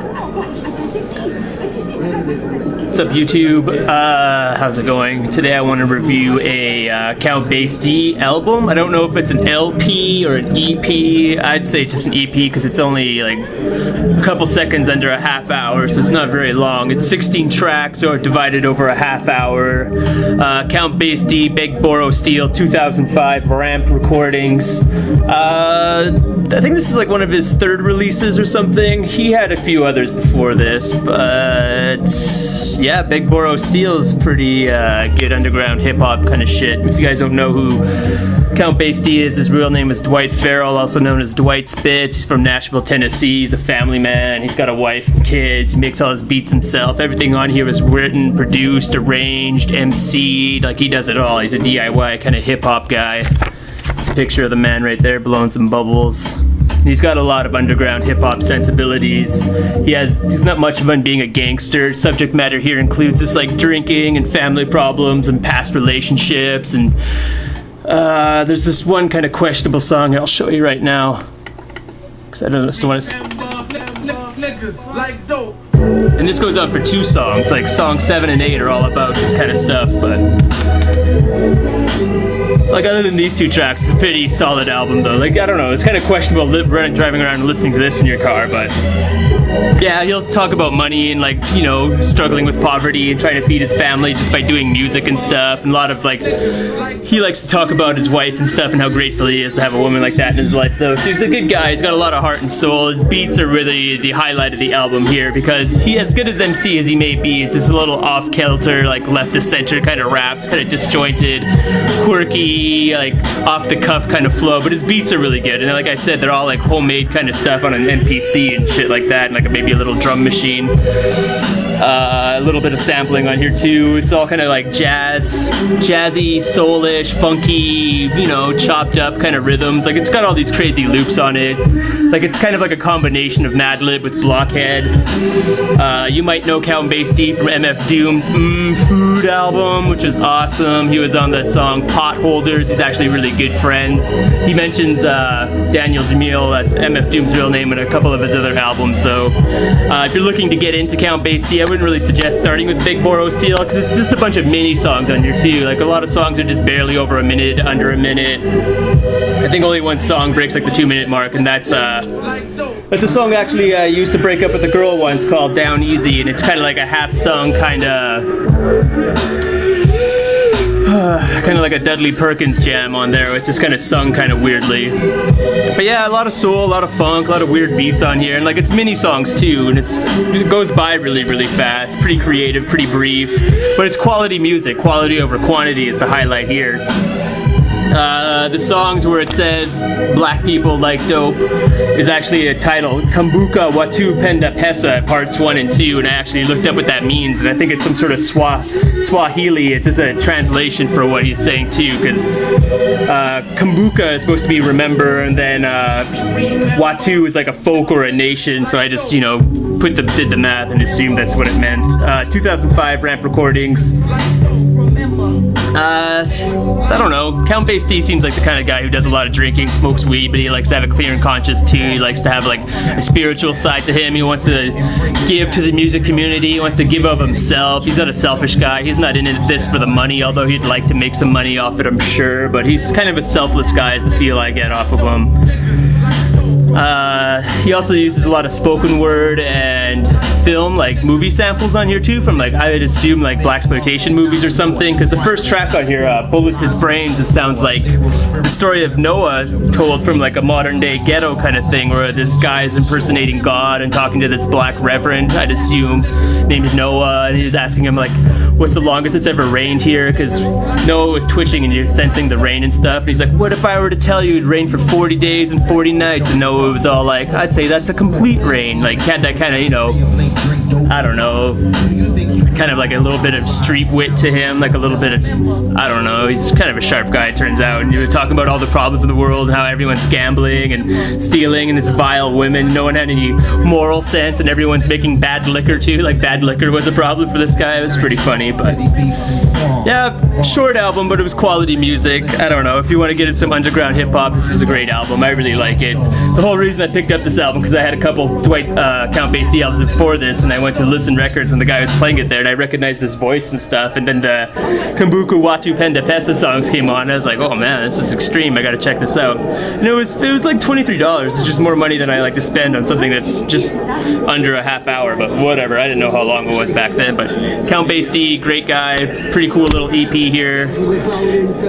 What's up, YouTube? How's it going? Today I want to review a Count Basie album. I don't know if it's an LP or an EP. I'd say just an EP because it's only like a couple seconds under a half hour, so it's not very long. It's 16 tracks or divided over a half hour. Count Basie, Begborrowsteel, 2005 Ramp recordings. I think this is like one of his third releases or something. He had a few others before this, but yeah, Begborrowsteel is pretty good underground hip-hop kind of shit. If you guys don't know who Count Basie is, his real name is Dwight Farrell, also known as Dwight Spitz. He's from Nashville, Tennessee. He's a family man. He's got a wife and kids. He makes all his beats himself. Everything on here is written, produced, arranged, MC'd. Like, he does it all. He's a DIY kind of hip-hop guy. Picture of the man right there blowing some bubbles. He's got a lot of underground hip-hop sensibilities. He's not much of on being a gangster. Subject matter here includes just like drinking and family problems and past relationships, and there's this one kind of questionable song I'll show you right now, because I don't know what it's... And this goes on for 2 songs. Like songs 7 and 8 are all about this kind of stuff, but like, other than these 2 tracks, it's a pretty solid album though. Like, I don't know, it's kind of questionable driving around and listening to this in your car, but yeah, he'll talk about money and, like, you know, struggling with poverty and trying to feed his family just by doing music and stuff. And a lot of, like, he likes to talk about his wife and stuff and how grateful he is to have a woman like that in his life though. So he's a good guy. He's got a lot of heart and soul. His beats are really the highlight of the album here, because he, as good as MC as he may be, is just a little off-kilter, like left to center kind of raps, kind of disjointed, quirky, like off-the-cuff kind of flow. But his beats are really good. And like I said, they're all like homemade kind of stuff on an MPC and shit like that, and like maybe a little drum machine. A little bit of sampling on here too. It's all kind of like jazzy, soulish, funky, you know, chopped up kind of rhythms. Like, it's got all these crazy loops on it. Like, it's kind of like a combination of Madlib with Blockhead. You might know Count Basie from MF Doom's Food album, which is awesome. He was on the song Potholders. He's actually really good friends. He mentions Daniel Jamil, that's MF Doom's real name, in a couple of his other albums though. If you're looking to get into Count Basie, I wouldn't really suggest starting with Begborrowsteel, because it's just a bunch of mini songs on here too. Like, a lot of songs are just barely over a minute, under a minute. I think only one song breaks like the 2-minute mark, and that's a song actually I used to break up with a girl once, called Down Easy, and it's kind of like a half-sung kind of like a Dudley Perkins jam on there. It's just kind of sung kind of weirdly. But yeah, a lot of soul, a lot of funk, a lot of weird beats on here, and like, it's mini songs too, and it goes by really, really fast. Pretty creative, pretty brief, but it's quality music. Quality over quantity is the highlight here. The songs where it says black people like dope is actually a title, Kumbuka Watu Penda Pesa, parts 1 and 2, and I actually looked up what that means, and I think it's some sort of Swahili. It's just a translation for what he's saying too, because Kumbuka is supposed to be remember, and then Watu is like a folk or a nation, so I just, you know, did the math and assumed that's what it meant. 2005 Ramp recordings. I don't know. Count Basie seems like the kind of guy who does a lot of drinking, smokes weed, but he likes to have a clear and conscious too. He likes to have like a spiritual side to him. He wants to give to the music community. He wants to give of himself. He's not a selfish guy. He's not in this for the money, although he'd like to make some money off it, I'm sure. But he's kind of a selfless guy, is the feel I get off of him. He also uses a lot of spoken word and film, like movie samples on here too, from like, I would assume like blaxploitation movies or something, because the first track on here, Bullets His Brains, it sounds like the story of Noah told from like a modern day ghetto kind of thing, where this guy is impersonating God and talking to this black reverend, I'd assume, named Noah, and he was asking him like, what's the longest it's ever rained here, because Noah was twitching and he was sensing the rain and stuff, and he's like, what if I were to tell you it rained for 40 days and 40 nights, and Noah was all like, I'd say that's a complete rain, like had that kind of, you know, I don't know, kind of like a little bit of street wit to him, like a little bit of, I don't know, he's kind of a sharp guy, it turns out. And you were talking about all the problems in the world, how everyone's gambling and stealing and it's vile women, no one had any moral sense, and everyone's making bad liquor too, like bad liquor was a problem for this guy. It was pretty funny, but yeah, short album, but it was quality music. I don't know, if you want to get into some underground hip-hop, this is a great album. I really like it. The whole reason I picked up this album, because I had a couple Dwight Count Basie albums before this, and I went to Listen Records and the guy was playing it there, and I recognized his voice and stuff, and then the Kumbuku Watu Penda Pesa songs came on, and I was like, oh man, this is extreme, I gotta check this out. And it was like $23, it's just more money than I like to spend on something that's just under a half hour, but whatever, I didn't know how long it was back then. But Count Basie, great guy, pretty cool little EP here.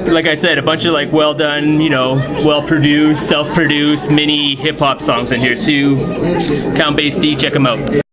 Like I said, a bunch of like well done, you know, well produced, self-produced, mini hip-hop songs in here too. Count Basie, check them out.